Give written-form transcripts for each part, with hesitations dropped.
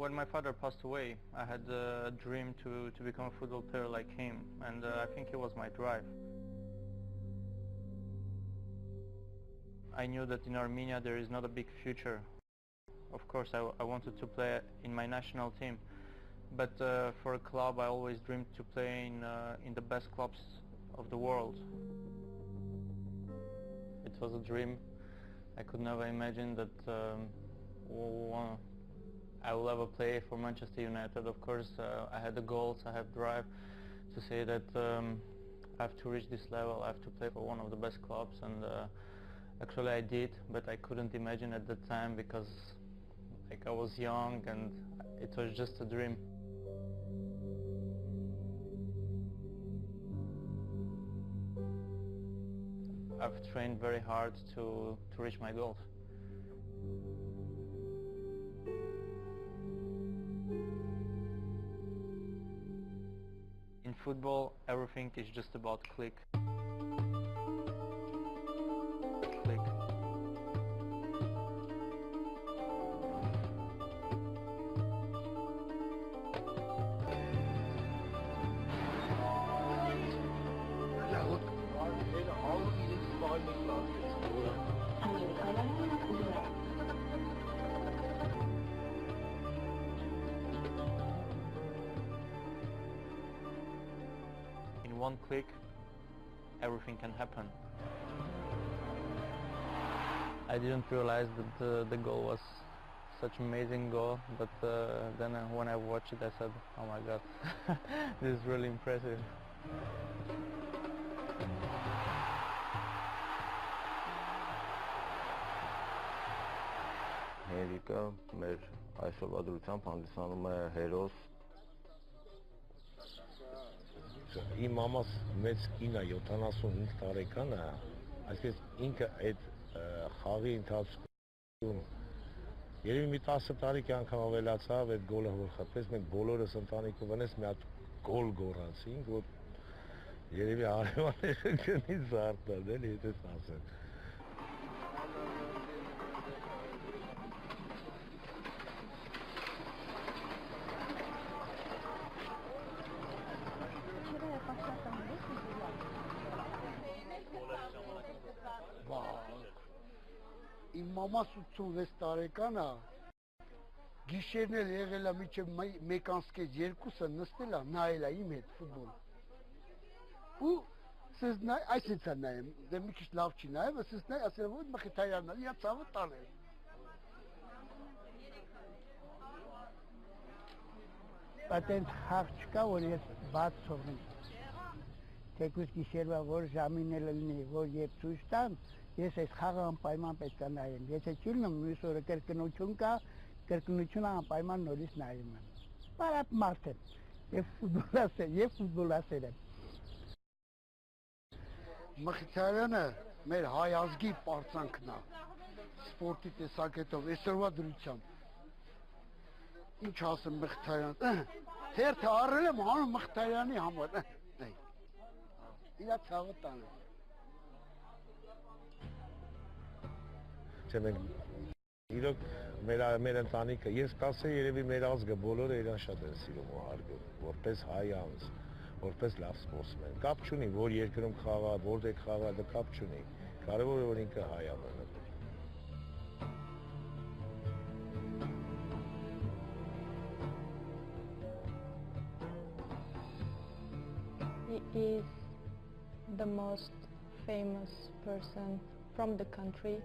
When my father passed away, I had a dream to become a football player like him, and I think it was my drive. I knew that in Armenia there is not a big future. Of course, I wanted to play in my national team, but for a club I always dreamed to play in the best clubs of the world. It was a dream. I could never imagine that I will ever play for Manchester United. Of course, I had the goals, I have drive to say that I have to reach this level, I have to play for one of the best clubs, and actually I did, but I couldn't imagine at the time because I was young and it was just a dream. I've trained very hard to reach my goals. In football, everything is just about click. Click. In one click, everything can happen. I didn't realize that the goal was such an amazing goal, but then when I watched it I said, oh my god, this is really impressive. Հենրիխը մեր այսօրվա դրությամբ հանդիսանում է հերոս։ Իմ մամաս մեծ կին է, 75 տարեկան է, այսպես ինքը այդ խաղի ընթացքում երևի մի 10 տարի անգամ ավելացավ այդ գոլը որ խփեց, մենք բոլորս ընտանիքը վնես մի հատ գոլ գոռացինք, որ երևի հարևանները գնի զարթան, էլի այդպես ասեն։ Իմ մամաս 86 տարեկան է, գիշերն էլ եղել է մինչև 1:02-ը նստել է, նայել է իմ հետ ֆուտբոլ։ Ու սենց նայ, այսինց է նայեմ, դե մի քիչ լավ չի նայել, սենց նայ, ասել է, որ Մխիթարյանն է, իրա ցավը տանել։ Պատենտ խաղ չկա, որ ես բաց թողնեմ։ Թեկուզ գիշերվա որ ժամին էլ լինի, որ երբ ցույց տան, ես այս խաղը անպայման պետք է նայեմ։ Եթե չի լինում, մյուս օրը կրկնություն կա, կրկնությունը անպայման նորից նայում եմ։ Բարապ մարդ եմ, և ֆուտբոլասեր եմ։ Մխիթարյանը մեր հայ ազգի պարծանքն է, սպորտի տեսակետով, այսօրվա դրությամբ։ Ինչ ասեմ Մխիթարյան, թերթը առել եմ հանում Մխիթարյանի համար։ Իրա ցավը տանել։ Իրոք մեր ընտանիքը, ես կասեի երևի մեր ազգը բոլորը իրան շատ են սիրում ու հարգում, որպես հայ անձ, որպես լավ սպորտսմեն։ Կապ չունի, որ երկրում խաղա, որտեղ խաղա, դա կապ չունի։ Կարևորը որ ինքը հայ է մնում։ He is the most famous person from the country.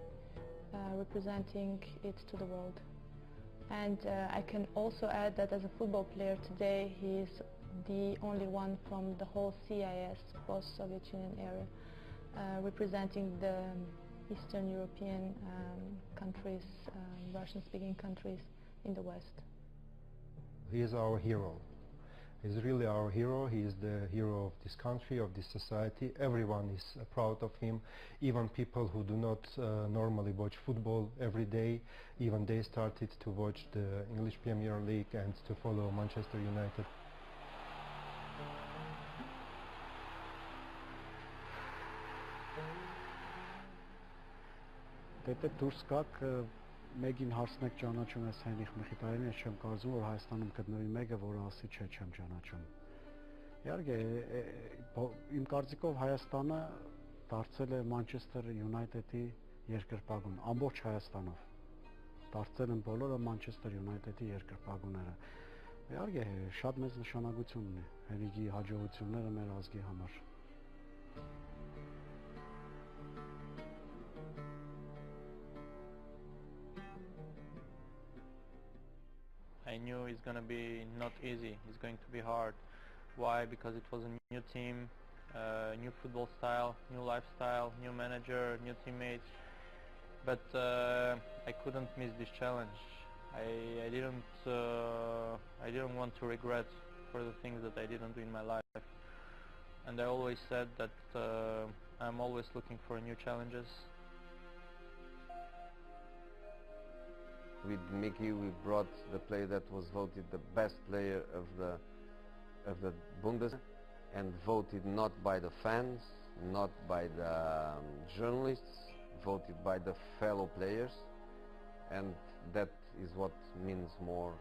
Representing it to the world. And I can also add that as a football player today, he is the only one from the whole CIS, post-Soviet Union area, representing the Eastern European countries, Russian-speaking countries in the West. He is our hero. He's really our hero. He is the hero of this country, of this society. Everyone is proud of him. Even people who do not normally watch football every day, even they started to watch the English Premier League and to follow Manchester United. Դեպի դուրս գաք Մեկին հարցնեք ճանաչում ես Հենրիխ Մխիթարյանին, ես չեմ կարծում, որ Հայաստանում գտնվի մեկը, որը ասի չէ, չեմ ճանաչում։ Իհարկե, իմ կարծիքով Հայաստանը դարձել է Manchester United-ի երկրպագուն, ամբողջ Հայաստանով։ Դարձել են բոլորը Manchester United-ի երկրպագուները։ Իհարկե, շատ մեծ նշանակություն ունի Հենրիխի հաջողությունները մեր ազգի համար։ I knew it's going to be not easy, it's going to be hard. Why? Because it was a new team, new football style, new lifestyle, new manager, new teammates. But I couldn't miss this challenge. I didn't want to regret for the things that I didn't do in my life. And I always said that I'm always looking for new challenges. With Micki, we brought the player that was voted the best player of the Bundesliga, and voted not by the fans, not by the journalists, voted by the fellow players, and that is what means more,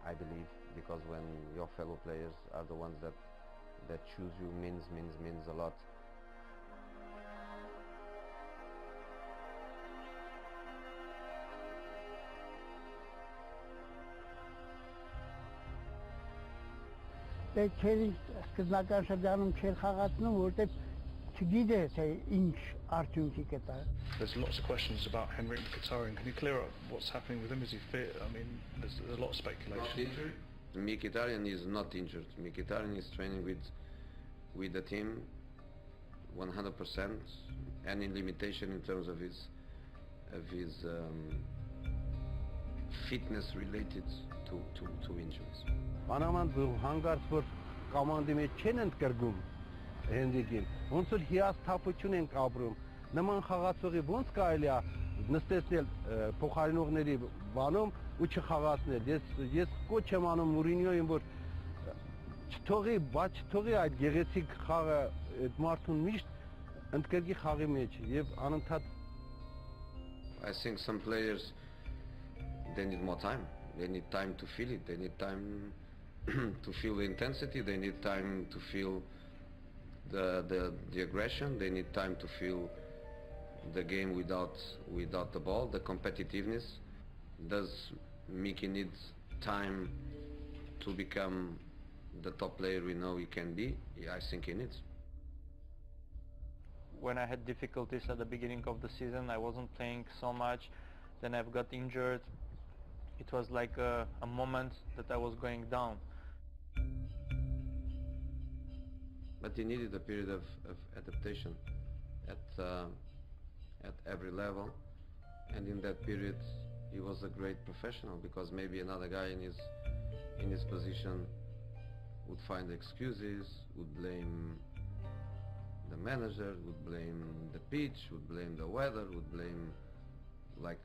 I believe, because when your fellow players are the ones that choose you, means a lot. Դե չէր սկզբնական շրջանում չէր խաղացնում, որտեղ չգիտեր թե ինչ արդյունքի կտա։ There's lots of questions about Hենրիխ Mkhitarian. Can you clear up what's happening with him? Is he fit? I mean, there's a lot of speculation. Mkhitarian is not injured. Mkhitarian is training with the team 100%. Any limitation in terms of his fitness related to injuries. Մանավանդ հանգարց որ կոմանդի մեջ չեն ընդգրկում Հենրիխին, ոնց որ հիասթափություն ենք ապրում, նման խաղացողի ոնց կարելի է նստեցնել փոխարինողների բանում ու չխաղացնել։ Ես կոչ եմ անում Մուրինյոին, որ չթողի այդ գեղեցիկ խաղը այդ մարդուն միշտ ընդգրկի խաղի մեջ եւ անընդհատ I think some players, they need more time. They need time to feel it. They need time to feel the intensity. They need time to feel the aggression. They need time to feel the game without the ball, the competitiveness. Does Micki need time to become the top player we know he can be? Yeah, I think he needs. When I had difficulties at the beginning of the season, I wasn't playing so much. Then I've got injured. It was like a moment that I was going down. But he needed a period of adaptation at every level, and in that period he was a great professional, because maybe another guy in his position would find excuses, would blame the manager, would blame the pitch, would blame the weather, would blame, like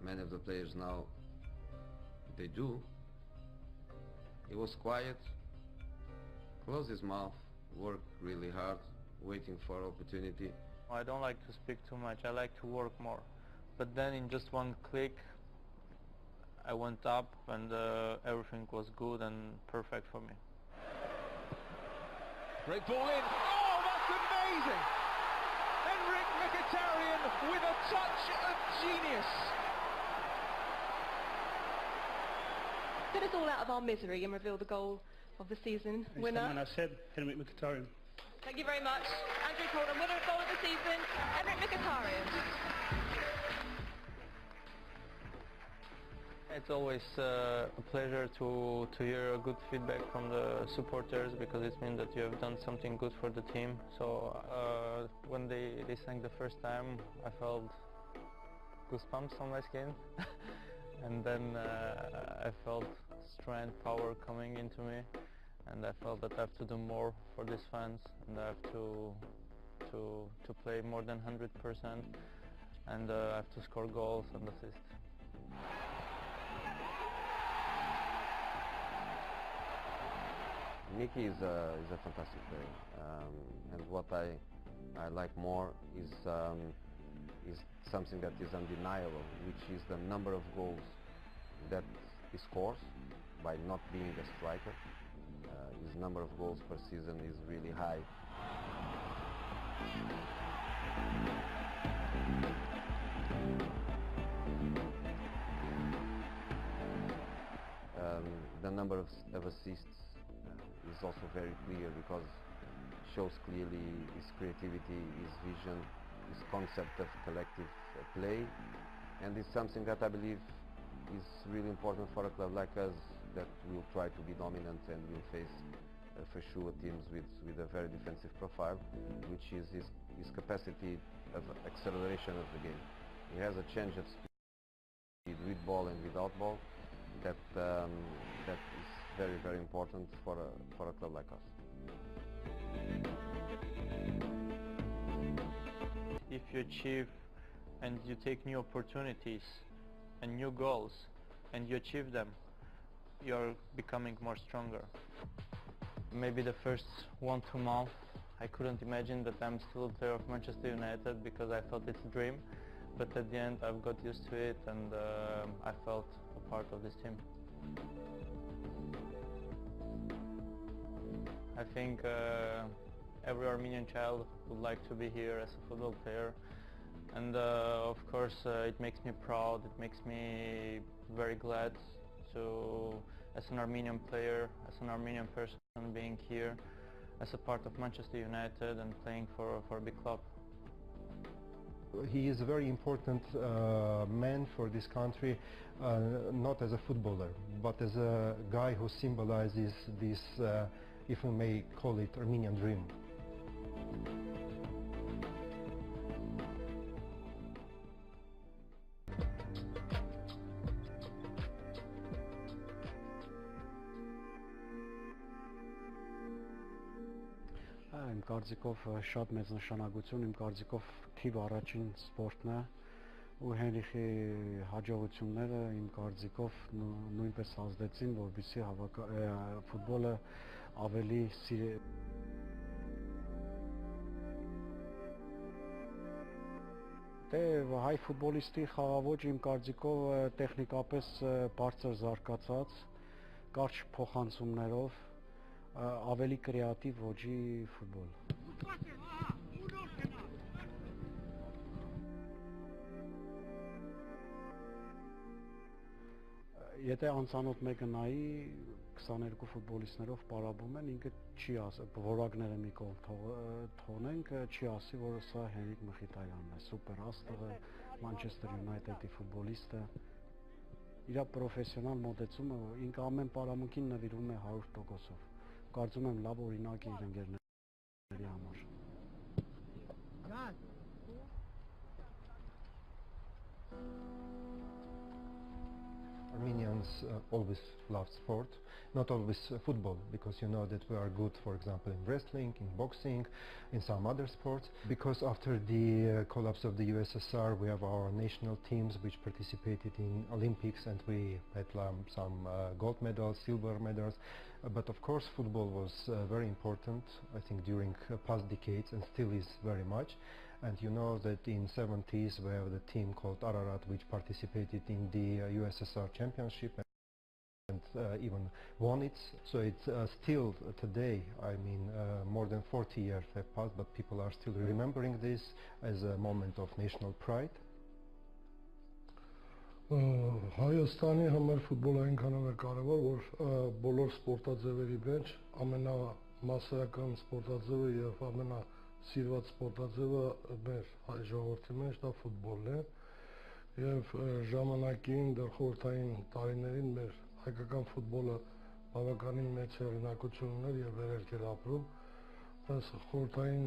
many of the players now they do. He was quiet, closed his mouth, worked really hard, waiting for opportunity. I don't like to speak too much, I like to work more. But then in just one click I went up and everything was good and perfect for me. Great ball in. Oh, that's amazing! Henrikh Mkhitaryan with a touch of genius. Get us all out of our misery and reveal the goal of the season winner. And I said Henrikh Mkhitaryan. Thank you very much. Andrew Corden, winner of goal of the season, Henrikh Mkhitaryan. It's always a pleasure to hear good feedback from the supporters, because it means that you have done something good for the team. So when they sang the first time, I felt goosebumps on my skin. And then I felt strength, power coming into me, and I felt that I have to do more for these fans, and I have to play more than 100%, and I have to score goals and assists. Micki is a fantastic player, and what I like more is is something that is undeniable, which is the number of goals that he scores by not being a striker. His number of goals per season is really high. The number of assists is also very clear because it shows clearly his creativity, his vision, his concept of collective play, and it's something that I believe is really important for a club like us that will try to be dominant and will face for sure teams with a very defensive profile, which is his capacity of acceleration of the game. He has a change of speed with ball and without ball that is very, very important for a club like us. If you achieve and you take new opportunities and new goals and you achieve them, you're becoming more stronger. Maybe the first 1-2 months I couldn't imagine that I'm still a player of Manchester United because I thought it's a dream, but at the end I've got used to it and I felt a part of this team. I think every Armenian child would like to be here as a football player, and of course it makes me proud, it makes me very glad to, as an Armenian player, as an Armenian person, being here as a part of Manchester United and playing for a big club. He is a very important man for this country, not as a footballer, but as a guy who symbolizes this, if we may call it, Armenian dream. Իմ կարծիքով շատ մեծ նշանակություն, իմ կարծիքով թիվ առաջին սպորտն է ու Հենրիխի հաջողությունները իմ կարծիքով նույնպես ազդեցին, որպեսզի ֆուտբոլը ավելի հայ ֆուտբոլիստի խաղաոճը իմ կարծիքով տեխնիկապես բարձր զարգացած, կարճ փոխանցումներով ավելի կրեատիվ ոճի ֆուտբոլ։ Եթե անծանոթ մեկը նայի 22 ֆուտբոլիստներով պարապում են, ինքը չի ասի, որակները մի կողմ թողնենք, չի ասի, որ սա Հենրիխ Մխիթարյանն է, սուպեր աստղը, Manchester United-ի ֆուտբոլիստը։ Իր պրոֆեսիոնալ մոտեցումը, ինքը ամեն պարամունքին նվիրում է 100%-ով։ Կարծում եմ լավ օրինակ է իր ընկերների համար։ Armenians always love sport, not always football, because you know that we are good, for example, in wrestling, in boxing, in some other sports. Because after the collapse of the USSR, we have our national teams which participated in Olympics, and we had some gold medals, silver medals. But of course, football was very important, I think, during past decades, and still is very much. And you know that in 70s we have the team called Ararat, which participated in the USSR championship and even won it. So it's still today, I mean, more than 40 years have passed, but people are still remembering this as a moment of national pride. Հայաստանի համար ֆուտբոլը այնքանով է կարևոր, որ բոլոր սպորտաձևերի մեջ ամենամասսայական սպորտաձևը եւ ամենասիրված սպորտաձևը մեր հայ ժողովրդի մեջ դա ֆուտբոլն է եւ ժամանակին դեռ խորհրդային տարիներին մեր հայկական ֆուտբոլը բավականին մեծ հեղինակություն ուներ եւ վերելք էր ապրում, բայց խորհրդային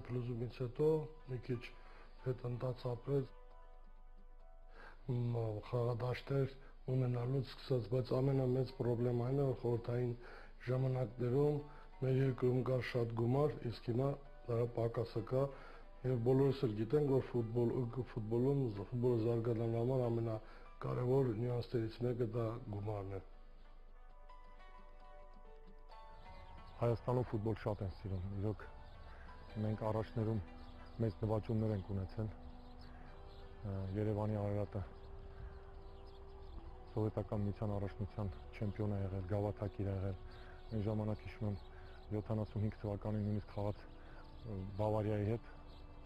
փլուզումից հետո մի քիչ հետընթաց ապրեց խաղադաշտեր ունենալուց սկսած, բայց ամենամեծ պրոբլեման է, որ խորհրդային ժամանակներում մեր երկրում կար շատ գումար, իսկ հիմա դրա պակասը կա եւ բոլորս էլ գիտենք, որ ֆուտբոլը զարգանալու համար ամենակարևոր նյուանսներից մեկը դա գումարն է։ Հայաստանում ֆուտբոլ շատ են սիրում, իրոք մենք առաջներում մեծ նվաճումներ ենք ունեցել։ Երևանի Արարատը սովետական միության առաջնության չեմպիոն է եղել, գավաթակիր է եղել։ Այն ժամանակ հիշում եմ 75 թվականին նույնիսկ խաղաց Բավարիայի հետ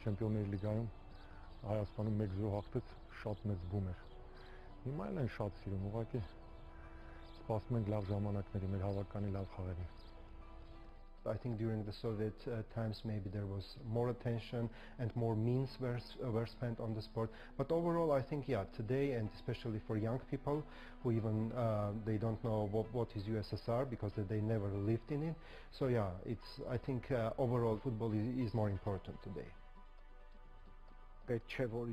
չեմպիոնների լիգայում Հայաստանում 1-0 հաղթեց, շատ մեծ բում էր։ Հիմա էլ են շատ սիրում, ուղղակի սպասում ենք լավ ժամանակների, մեր հավաքանի լավ խաղերի։ I think during the Soviet times maybe there was more attention and more means were spent on the sport. But overall I think today, and especially for young people who even they don't know what is USSR because they never lived in it. So I think overall football is more important today. Պետք չէ որ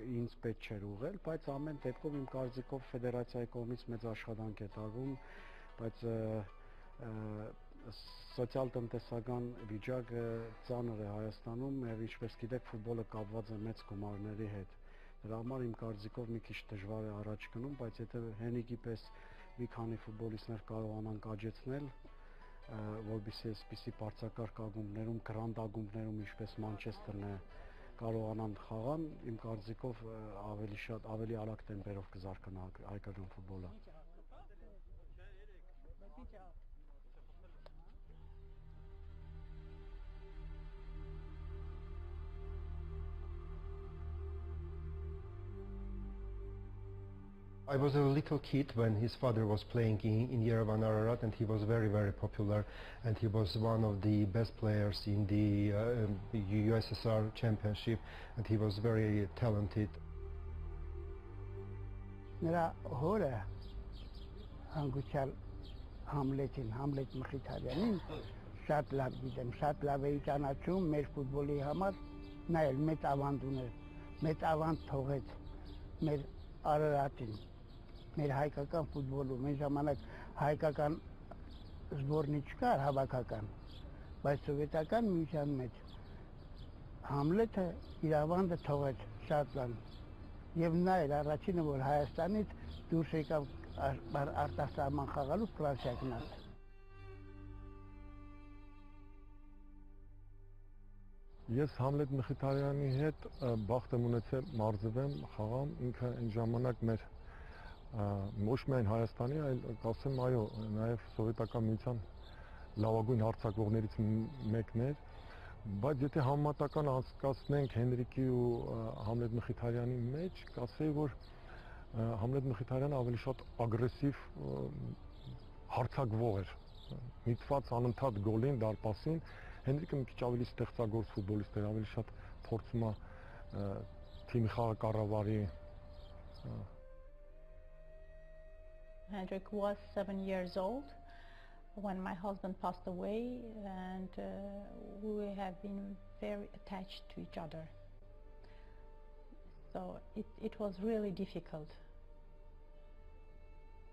ինձ պետք չէր ուղղել, բայց ամեն դեպքում իմ կարծիքով ֆեդերացիայի կողմից մեծ աշխատանք է տարվում, բայց սոցիալ-տնտեսական վիճակը ծանր է Հայաստանում եւ ինչպես գիտեք ֆուտբոլը կապված է մեծ գումարների հետ։ Դրա համար իմ կարծիքով մի քիչ դժվար է առաջ գնում, բայց եթե Հենիկի պես մի քանի ֆուտբոլիստներ կարողանան կաջեցնել, որովհետեւ այսպիսի բարձրակարգ ակումբներում, գրանդ ակումբներում ինչպես Մանչեսթերն է կարողանան խաղան, իմ կարծիքով ավելի արագ տեմպերով կզարգանա հայկական ֆուտբոլը։ I was a little kid when his father was playing in Yerevan Ararat, and he was very, very popular, and he was one of the best players in the USSR championship, and he was very talented. Նրա հորը հանգուցյալ Հենրիխ Մխիթարյանին շատ լավ գիտեմ, շատ լավ էի ճանաչում մեր ֆուտբոլի համար, նա էլ մեծ ավանդ ուներ, մեծ ավանդ թողեց մեր Արարատին, մեր հայկական ֆուտբոլում, այն ժամանակ հայկական զբորնի չկար հավաքական, բայց սովետական միության մեջ Համլեթը իր ավանդը թողեց շատ լավ, եւ նա էր առաջինը, որ Հայաստանից դուրս եկավ արտասահման խաղալու Ֆրանսիա գնաց։ Ես Համլետ Մխիթարյանի հետ բախտ եմ ունեցել մարզվեմ, խաղամ, ինքը այն ժամանակ մեր ոչ միայն Հայաստանի, այլ կասեմ այո, նաև սովետական միության լավագույն հարձակվողներից մեկն էր, բայց եթե համեմատական անցկացնենք Հենրիկի ու Համլետ Մխիթարյանի մեջ, կասեի, որ Համլետ Մխիթարյանը ավելի շատ ագրեսիվ հարձակվող էր, միտված անընդհատ գոլին, դարպասին, Հենրիկը մի քիչ ավելի ստեղծագործ ֆուտբոլիստ էր, ավելի շատ փորձում է թիմի խաղը կառավարի։ Hendrik was 7 years old when my husband passed away, and we have been very attached to each other. So it was really difficult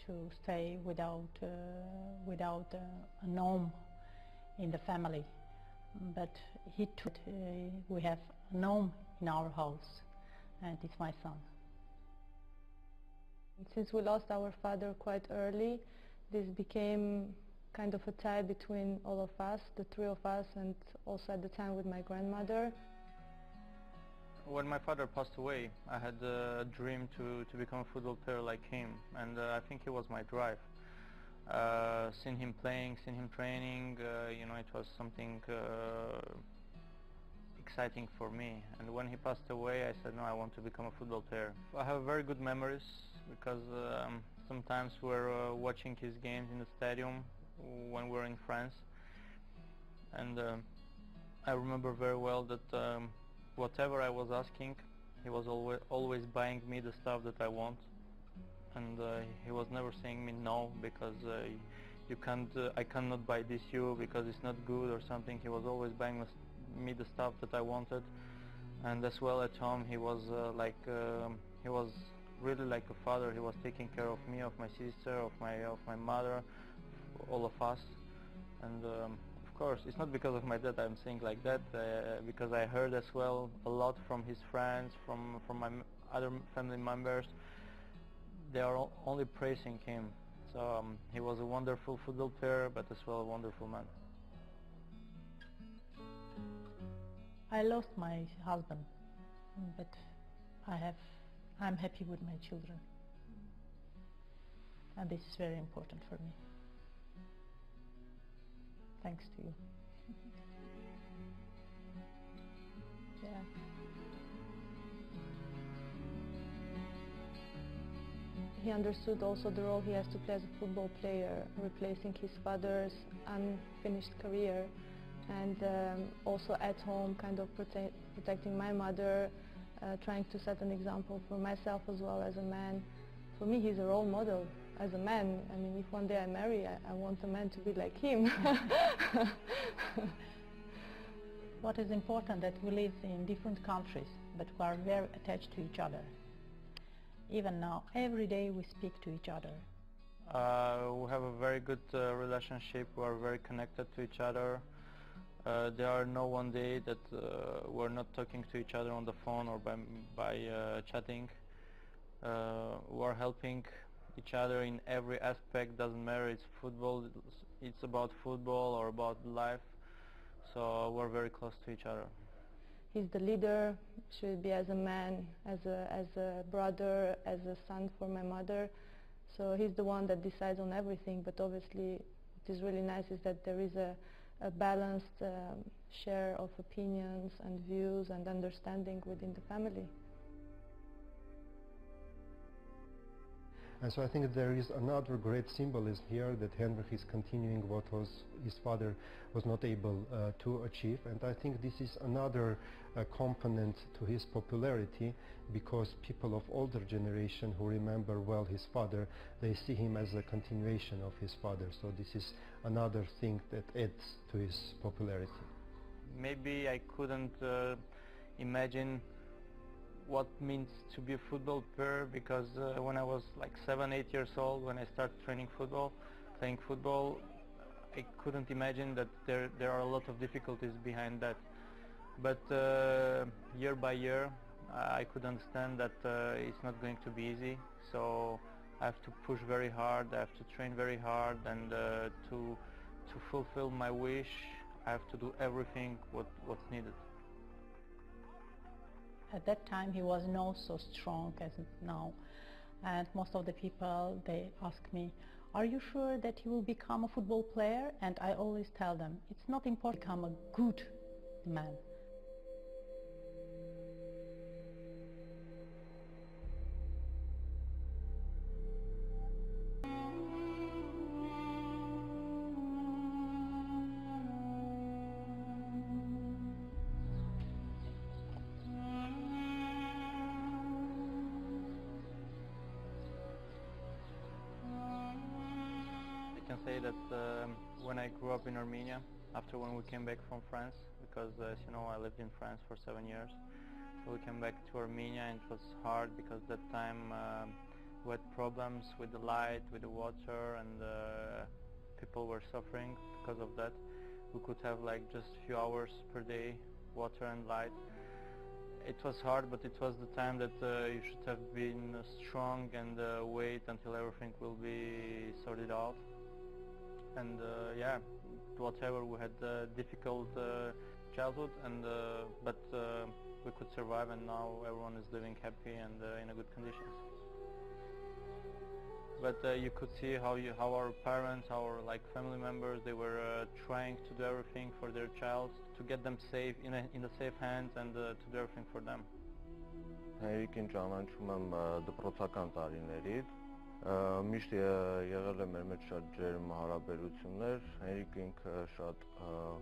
to stay without a norm in the family. But we have a norm in our house, and it's my son. Since we lost our father quite early, this became kind of a tie between all of us, the three of us, and also at the time with my grandmother. When my father passed away, I had a dream to become a football player like him, and I think it was my drive. Seeing him playing, seeing him training, it was something exciting for me. And when he passed away, I said, no, I want to become a football player. I have very good memories because sometimes we're watching his games in the stadium when we're in France. And I remember very well that whatever I was asking, he was always buying me the stuff that I want. And he was never saying me no because I cannot buy this shoe because it's not good or something. He was always buying me the stuff that I wanted. And as well at home, he was he was really like a father. He was taking care of me, of my sister, of my mother, all of us. And of course, it's not because of my dad I'm saying like that, because I heard as well a lot from his friends, from my other family members. They are only praising him. So he was a wonderful football player, but as well a wonderful man. I lost my husband, but I'm happy with my children. And this is very important for me. Thanks to you. Yeah. He understood also the role he has to play as a football player, replacing his father's unfinished career, and also at home kind of protecting my mother, trying to set an example for myself as well as a man. For me, he's a role model as a man. I mean, if one day I marry, I want a man to be like him. What is important that we live in different countries, but we are very attached to each other. Even now, every day we speak to each other. We have a very good relationship. We are very connected to each other. There are no one day that we're not talking to each other on the phone or by chatting. We're helping each other in every aspect. Doesn't matter, it's football, it's about football or about life. So we're very close to each other. He's the leader, should be as a man, as a brother, as a son for my mother. So he's the one that decides on everything, but obviously what is really nice is that there is a balanced share of opinions and views and understanding within the family. And so I think there is another great symbolism here, that Heinrich is continuing what his father was not able to achieve. And I think this is another component to his popularity, because people of older generation who remember well his father, they see him as a continuation of his father. So this is another thing that adds to his popularity. Maybe I couldn't imagine what means to be a football player, because when I was like 7-8 years old, when I started playing football, I couldn't imagine that there are a lot of difficulties behind that. But year by year, I could understand that it's not going to be easy. So I have to push very hard, I have to train very hard, and to fulfill my wish, I have to do everything what's needed. At that time he was not so strong as now, and most of the people, they ask me, are you sure that you will become a football player? And I always tell them, it's not important to become a good man. I can say that when I grew up in Armenia, after when we came back from France, because as you know I lived in France for 7 years, so we came back to Armenia, and it was hard because that time we had problems with the light, with the water, and people were suffering because of that. We could have like just a few hours per day, water and light. It was hard, but it was the time that you should have been strong and wait until everything will be sorted out. And yeah, whatever, we had a difficult childhood, and but we could survive, and now everyone is living happy and in a good conditions. But you could see how our parents, our like family members, they were trying to do everything for their child, to get them safe in the safe hands, and to do everything for them. Հենրիքին ճանաչում եմ դպրոցական տարիներից, միշտ եղել է մեր մեջ շատ ջերմ հարաբերություններ, Հենրիկը ինքը շատ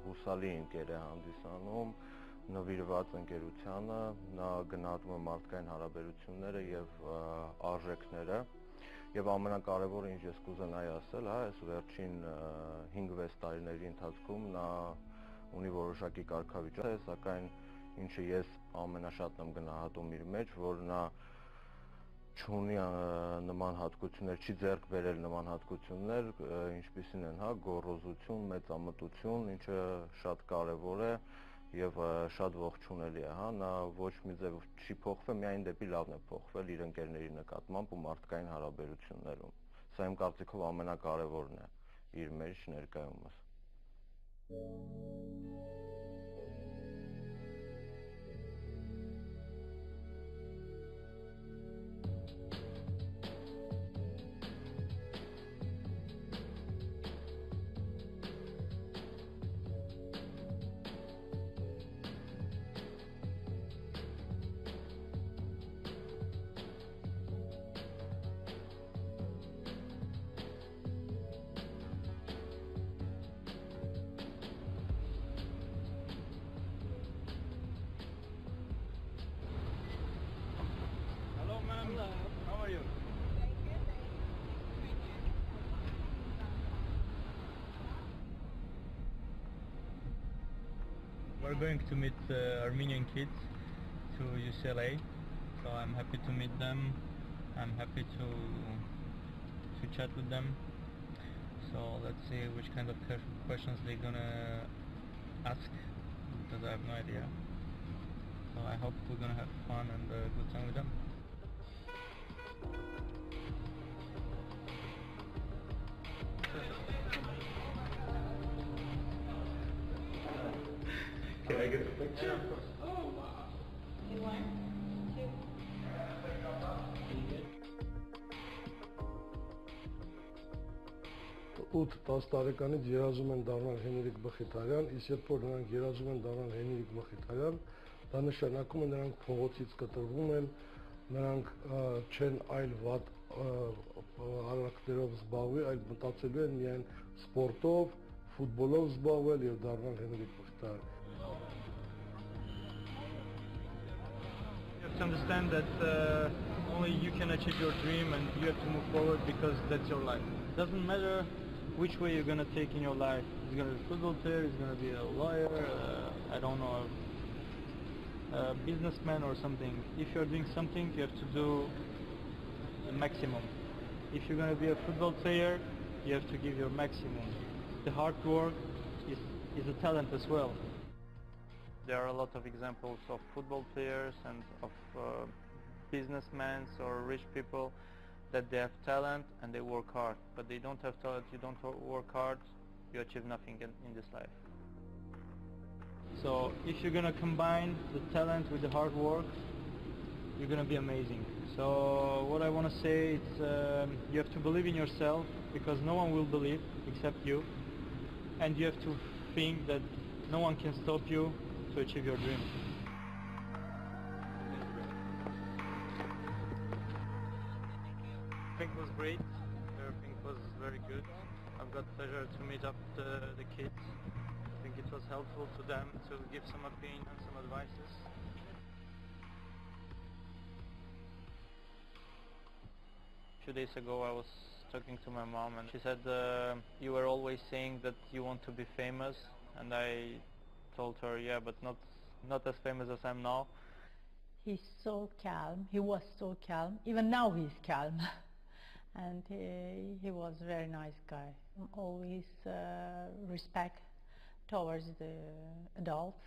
հուսալի ընկեր է հանդիսանում, նվիրված ընկերությանը, նա գնահատում է մարդկային հարաբերությունները եւ արժեքները, եւ ամենակարևորը, ինչ ես կուզենայի ասել, այս վերջին 5-6 տարիների ընթացքում նա ունի որոշակի կարգավիճակ, սակայն ինչը ես ամենաշատն եմ գնահատում իր մեջ, որ նա չունի նման հատկություններ, չի ձեռք բերել նման հատկություններ, ինչպիսին են, գոռոզություն, մեծամտություն, ինչը շատ կարևոր է եւ շատ ողջունելի է, նա ոչ մի ձև չի փոխվել, միայն դեպի լավն է փոխվել իր ընկերների նկատմամբ ու մարդկային հարաբերություններում։ Սա իմ կարծիքով ամենակարևորն է իր մեջ ներկայումս։ We're going to meet Armenian kids to UCLA, so I'm happy to meet them. I'm happy to chat with them. So let's see which kind of questions they're gonna ask, because I have no idea. So I hope we're gonna have fun and a good time with them. Can I get a picture? Oh, wow. You want? 8-10 տարեկանից երազում են դառնալ Հենրիխ Մխիթարյան, իսկ երբ որ նրանք երազում են դառնալ Հենրիխ Մխիթարյան, դա նշանակում է նրանք փողոցից կտրվում են, նրանք չեն այլ վատ արարքներով զբաղվի, այլ մտածելու են միայն սպորտով, ֆուտբոլով զբաղվել եւ դառնալ Հենրիխ Մխիթարյան։ You have to understand that only you can achieve your dream, and you have to move forward because that's your life. Doesn't matter which way you're gonna take in your life. It's gonna be a football player, it's gonna be a lawyer, I don't know, a businessman or something. If you're doing something, you have to do the maximum. If you're gonna be a football player, you have to give your maximum. The hard work is a talent as well. There are a lot of examples of football players and of businessmen or rich people that they have talent and they work hard, but they don't have talent, you don't work hard, you achieve nothing in this life. So if you're gonna combine the talent with the hard work, you're gonna be amazing. So what I want to say is you have to believe in yourself, because no one will believe except you, and you have to think that no one can stop you to achieve your dreams. Everything was great, everything was very good. I've got pleasure to meet up the kids. I think it was helpful to them to give some opinion, some advices. A few days ago I was talking to my mom and she said you were always saying that you want to be famous, and I told her, yeah, but not as famous as I'm now. He's so calm. He was so calm. Even now he's calm. And he was a very nice guy. Always respect towards the adults.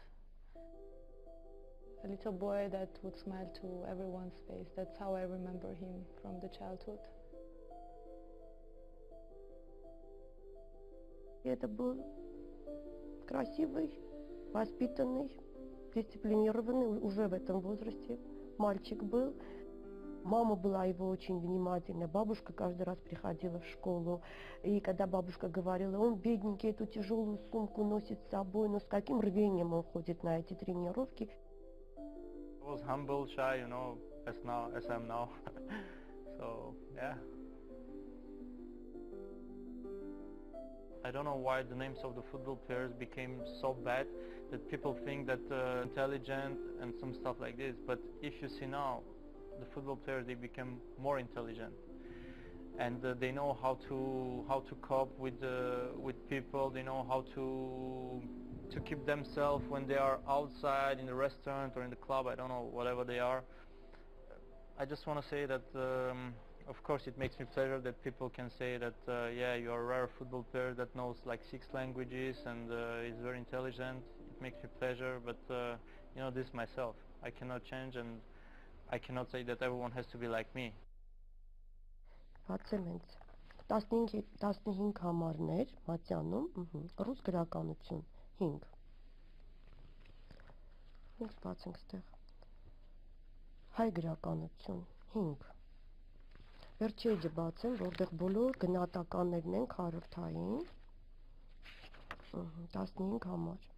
A little boy that would smile to everyone's face. That's how I remember him from the childhood. Это был красивый, воспитанный, дисциплинированный уже в этом возрасте мальчик был. Мама была его очень внимательна, бабушка каждый раз приходила в школу, и когда бабушка говорила, он бедненький, эту тяжелую сумку носит с собой, но с каким рвением он ходит на эти тренировки. I was humble, shy, you know, as I'm now. So, yeah. I don't know why the names of the football players became so bad that people think that intelligent and some stuff like this. But if you see now, the football players, they become more intelligent, and they know how to cope with people. They know how to keep themselves when they are outside in the restaurant or in the club. I don't know, whatever they are. I just want to say that of course it makes me pleasure that people can say that yeah, you are a rare football player that knows like 6 languages and is very intelligent. It makes me pleasure, but you know, this myself, I cannot change, and I cannot say that everyone has to be like me. Բացեմ հենց 15 համարներ մատյանում, ռուս գրականություն 5. Ինչ բացենք ստեղ։ Հայ գրականություն 5. Վերջի էջը բացեմ, որտեղ բոլոր գնահատականներն են քառորդային 15 համար։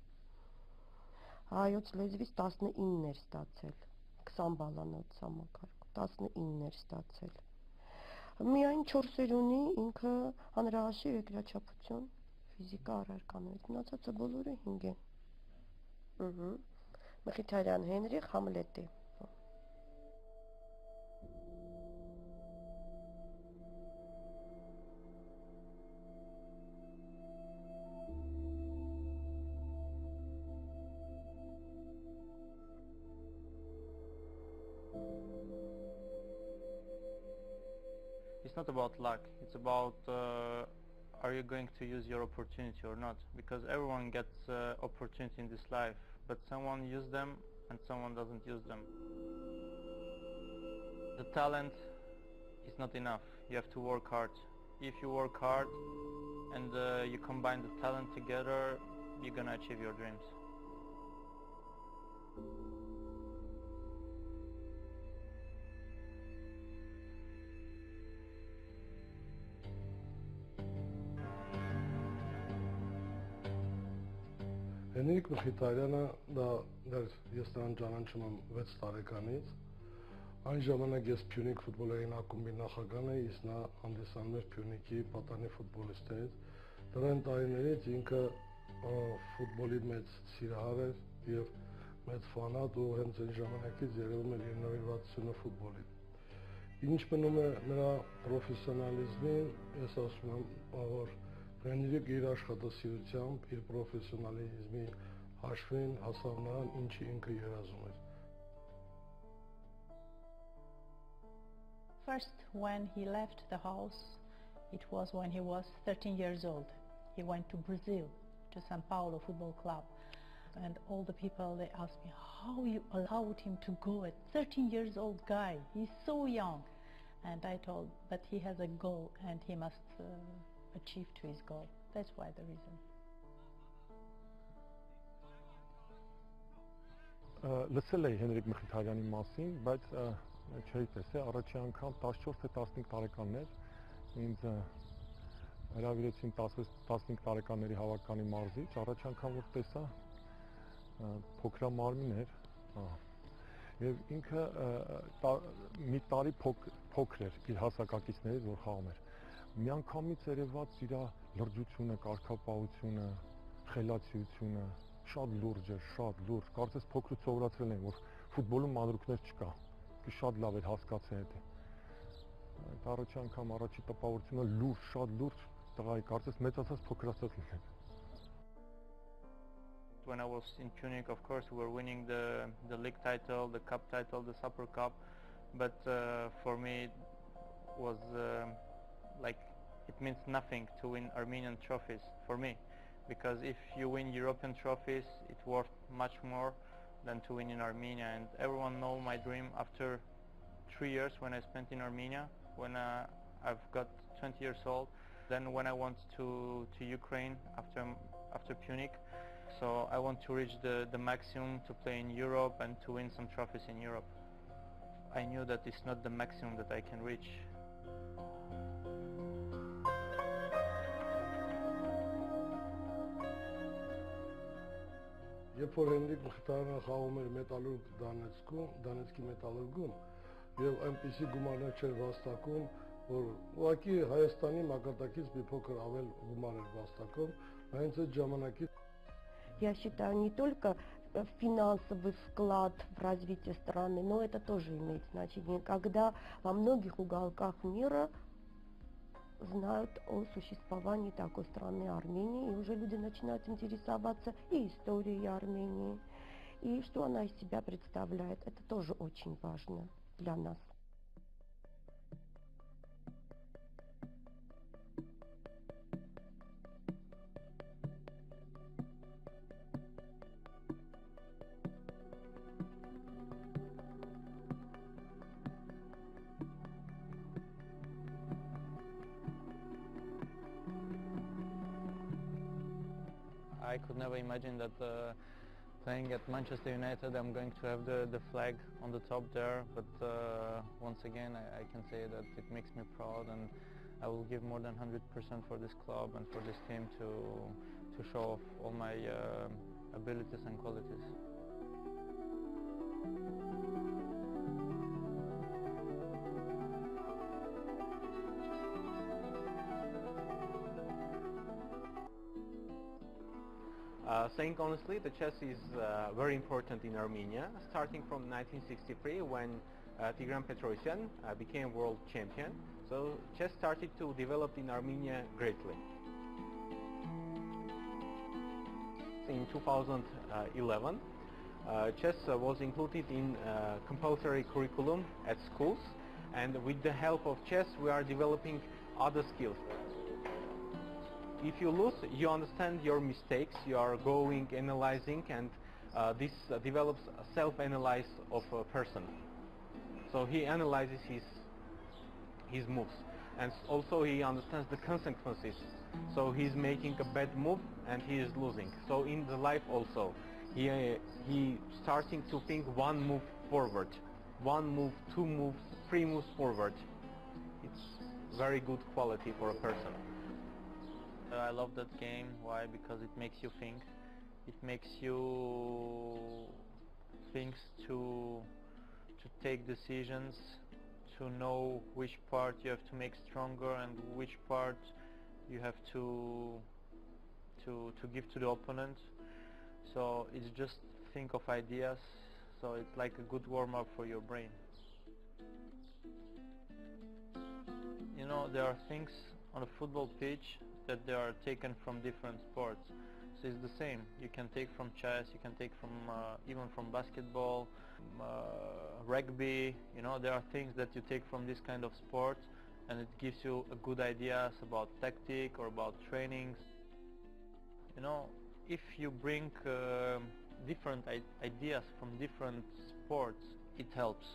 Հայոց լեզվից 19-ներ ստացել, 20 բալանոց համակարգ, 19-ներ ստացել։ Միայն 4-եր ունի ինքը հանրահաշիվ, երկրաչափություն, ֆիզիկա, առարկաներից, մնացածը բոլորը 5 են։ Մխիթարյան Հենրիխ Համլետի։ it's not about luck. It's about are you going to use your opportunity or not? Because everyone gets opportunity in this life, but someone uses them and someone doesn't use them. The talent is not enough. You have to work hard. If you work hard and you combine the talent together, you're gonna achieve your dreams. Հենրիխ Մխիթարյանը ես նրան ճանաչում եմ 6 տարեկանից։ Այն ժամանակ ես Փյունիկ ֆուտբոլային ակումբի նախագահն էի, իսկ նա հանդիսանում էր Փյունիկի պատանի ֆուտբոլիստներից։ Դրան տարիներից ինքը ֆուտբոլի մեծ սիրահար էր եւ մեծ ֆանատ ու հենց այն ժամանակից երևում էր իր նվիրվածությունը ֆուտբոլին։ Ինչ մնում է նրա պրոֆեսիոնալիզմին, ես ասում եմ, որ Հենրիխը իր աշխատասիրությամբ, իր պրոֆեսիոնալիզմի հաշվին հասավ նրան, ինչի ինքը երազում էր։ First, when he left the house, it was when he was 13 years old. He went to Brazil, to São Paulo Football Club. And all the people, they asked me, how you allowed him to go at 13 years old guy? He's so young. And I told that he has a goal and he must achieve to his goal. That's why the reason. Լսել էի Հենրիխ Մխիթարյանի մասին, բայց չէի տեսել, առաջի անգամ 14 թե 15 տարեկաններ ինձ հրավիրեցին 15 տարեկանների հավաքանի մարզիչ, առաջի անգամ որ տեսա փոքրամարմին էր, եւ ինքը մի տարի փոքր էր իր հասակակիցներից, որ խաղում էր։ Միանգամից երևաց իր լրջությունը, կարգապահությունը, խելացիությունը, շատ լուրջ էր, շատ լուրջ։ Կարծես փոքրուց սովորացրել են, որ ֆուտբոլում մանրուքներ չկա։ Շատ լավ էր հասկացել դա։ Այդ առաջի անգամ առաջի տպավորությունը լուրջ, շատ լուրջ տղայի, կարծես մեծացած փոքրացած լինել։ When I was in Punic, of course, we were winning the league title, the cup title, the Super Cup, but for me it was like it means nothing to win Armenian trophies for me, because if you win European trophies, it's worth much more than to win in Armenia. And everyone knows my dream after 3 years when I spent in Armenia, when I've got 20 years old, then when I went to Ukraine after Punic. So I want to reach the maximum to play in Europe and to win some trophies in Europe. I knew that it's not the maximum that I can reach. Երբ որ Հենրիխ Մխիթարյանը խաղում էր Մետալուրգ Դոնեցկի Մետալուրգում, եւ այնպիսի գումարներ չէր վաստակում, որ ուղղակի Հայաստանի մակարդակից մի փոքր ավել գումար էր վաստակում, հենց այդ ժամանակից Я считаю, не только финансовый вклад в развитие страны, но это тоже имеет значение, когда во многих уголках мира знают о существовании такой страны Армении, и уже люди начинают интересоваться и историей Армении, и что она из себя представляет. Это тоже очень важно для нас. I could never imagine that playing at Manchester United I'm going to have the flag on the top there, but once again I can say that it makes me proud, and I will give more than 100% for this club and for this team to show off all my abilities and qualities. Saying honestly, the chess is very important in Armenia, starting from 1963 when Tigran Petrosyan became world champion. So chess started to develop in Armenia greatly. In 2011, chess was included in compulsory curriculum at schools, And with the help of chess, we are developing other skills. If you lose, you understand your mistakes, you are going, analyzing, and this develops a self-analyze of a person. So he analyzes his moves, and also he understands the consequences. So he's making a bad move and he is losing. So in the life also, he starting to think one move forward, one move, two moves, three moves forward. It's very good quality for a person. I love that game. Why? Because it makes you think. It makes you think to take decisions, to know which part you have to make stronger and which part you have to give to the opponent. So it's just think of ideas. So it's like a good warm-up for your brain. You know, there are things on a football pitch that they are taken from different sports. So it's the same. You can take from chess, you can take from even from basketball, rugby. You know, there are things that you take from this kind of sports, and it gives you a good ideas about tactic or about trainings. You know, if you bring different ideas from different sports, it helps.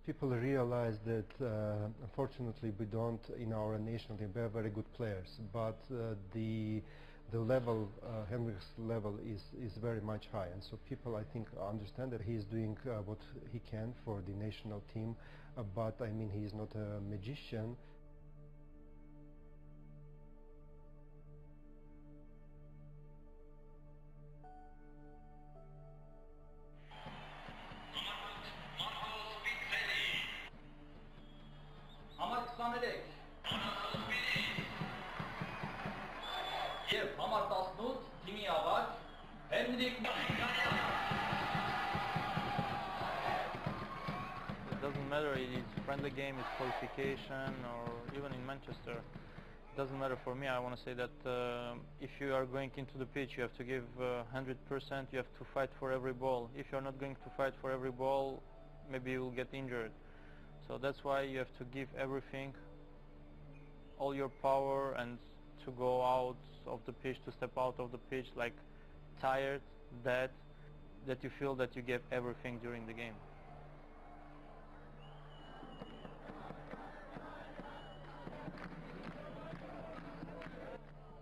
People realize that unfortunately we don't, in our national team, we are very good players, but the level, Heinrich's level is very much high, and so people, I think, understand that he is doing what he can for the national team, but I mean, he is not a magician. It doesn't matter if it's friendly game, it's qualification, or even in Manchester. It doesn't matter for me. I want to say that if you are going into the pitch, you have to give 100%. You have to fight for every ball. If you're not going to fight for every ball, maybe you will get injured. So that's why you have to give everything, all your power, and to go out of the pitch, to step out of the pitch like tired, that you feel that you gave everything during the game.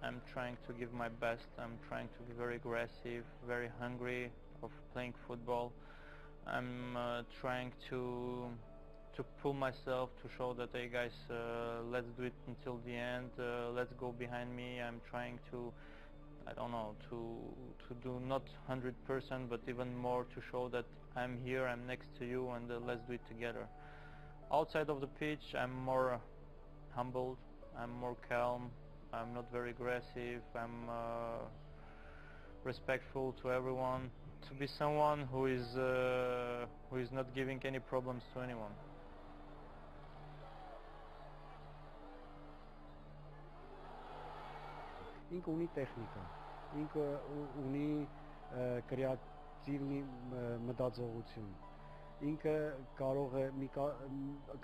I'm trying to give my best. I'm trying to be very aggressive, very hungry of playing football. I'm trying to pull myself, to show that, hey guys, let's do it until the end, let's go behind me. I'm trying to, I don't know, to do not 100%, but even more, to show that I'm here, I'm next to you, and let's do it together. Outside of the pitch, I'm more humbled, I'm more calm, I'm not very aggressive, I'm respectful to everyone, to be someone who is not giving any problems to anyone. Ինքը ունի տեխնիկա, ինքը ունի կրեատիվ մտածողություն, ինքը կարող է մի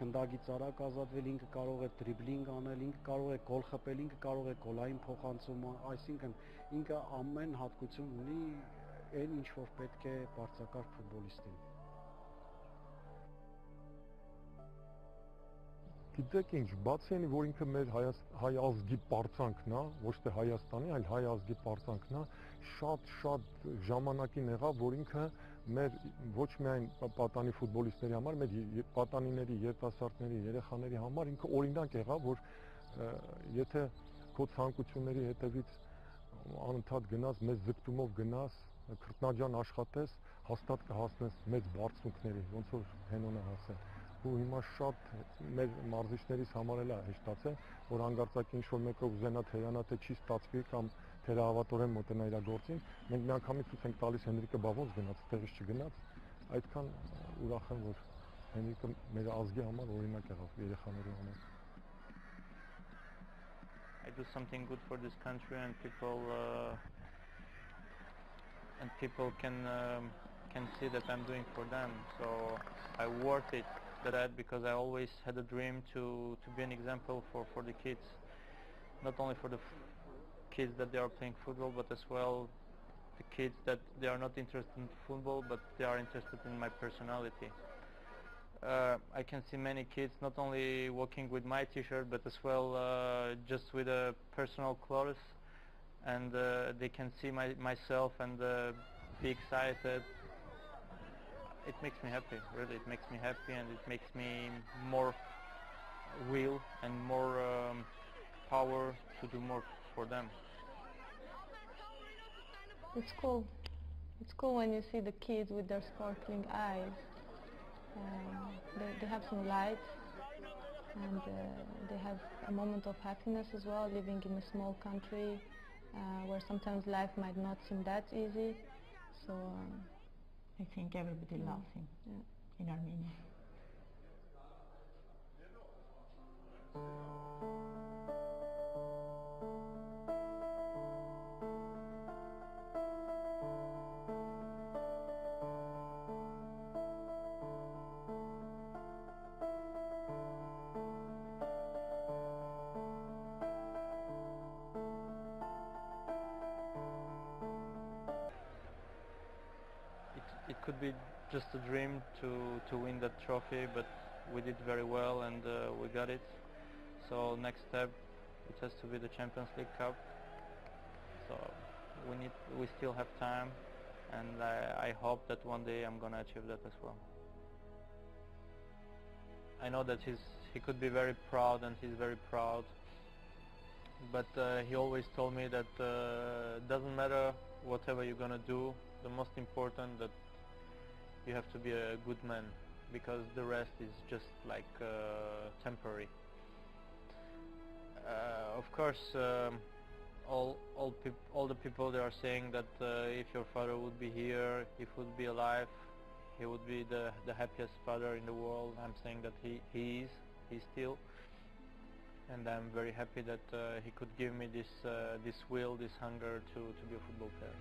գնդագից արագ ազատվել, ինքը կարող է դրիբլինգ անել, ինքը կարող է գոլ խփել, ինքը կարող է գոլային փոխանցում, այսինքն ինքը ամեն հատկություն ունի այն ինչ որ պետք է բարձրակարգ ֆուտբոլիստին։ Գիտեք ինչ, բացի այն, որ ինքը մեր հայ ազգի պարծանքն է, ոչ թե Հայաստանի, այլ հայ ազգի պարծանքն է, շատ ժամանակին եղավ, որ ինքը մեր ոչ միայն պատանի ֆուտբոլիստների համար, մեր պատանիների, երիտասարդների, երեխաների համար ինքը օրինակ եղավ, որ եթե քո ցանկությունների հետևից անընդհատ գնաս, մեծ ձգտումով գնաս, քրտնաջան աշխատես, հաստատ կհասնես մեծ բարձունքների, ոնց որ Հենոնը հասել։ Ու հիմա շատ մեր մարզիչներից համար էլ է հեշտացել, որ հանգարցակի ինչ-որ մեկը ուզենա թերանա, թե չի ստացվի կամ թերահավատորեն մոտենա իր գործին, մենք միանգամից ցույց ենք տալիս Հենրիկը բա ոնց գնաց, տեղից չգնաց, այդքան ուրախ եմ, որ Հենրիկը մեր ազգի համար օրինակ եղավ երեխաների համար։ I do something good for this country, and people can see that I'm doing for them. So I worth it that because I always had a dream to be an example for the kids, not only for the kids that they are playing football, but as well the kids that they are not interested in football, but they are interested in my personality. I can see many kids not only walking with my t-shirt, but as well just with personal clothes, and they can see myself and be excited. It makes me happy, really. It makes me happy, and it makes me more will and more power to do more for them. It's cool. It's cool when you see the kids with their sparkling eyes. They have some light, and they have a moment of happiness as well, living in a small country where sometimes life might not seem that easy. So I think everybody loves him in Armenia. It could be just a dream to win that trophy, but we did very well, and we got it. So next step, it has to be the Champions League Cup. So we still have time, and I hope that one day I'm gonna achieve that as well. I know that he could be very proud, and he's very proud, but he always told me that doesn't matter whatever you're gonna do, the most important that you have to be a good man, because the rest is just like temporary. Of course, all the people they are saying that if your father would be here, if he would be alive, he would be the happiest father in the world. I'm saying that he's still, and I'm very happy that he could give me this will, this hunger to be a football player.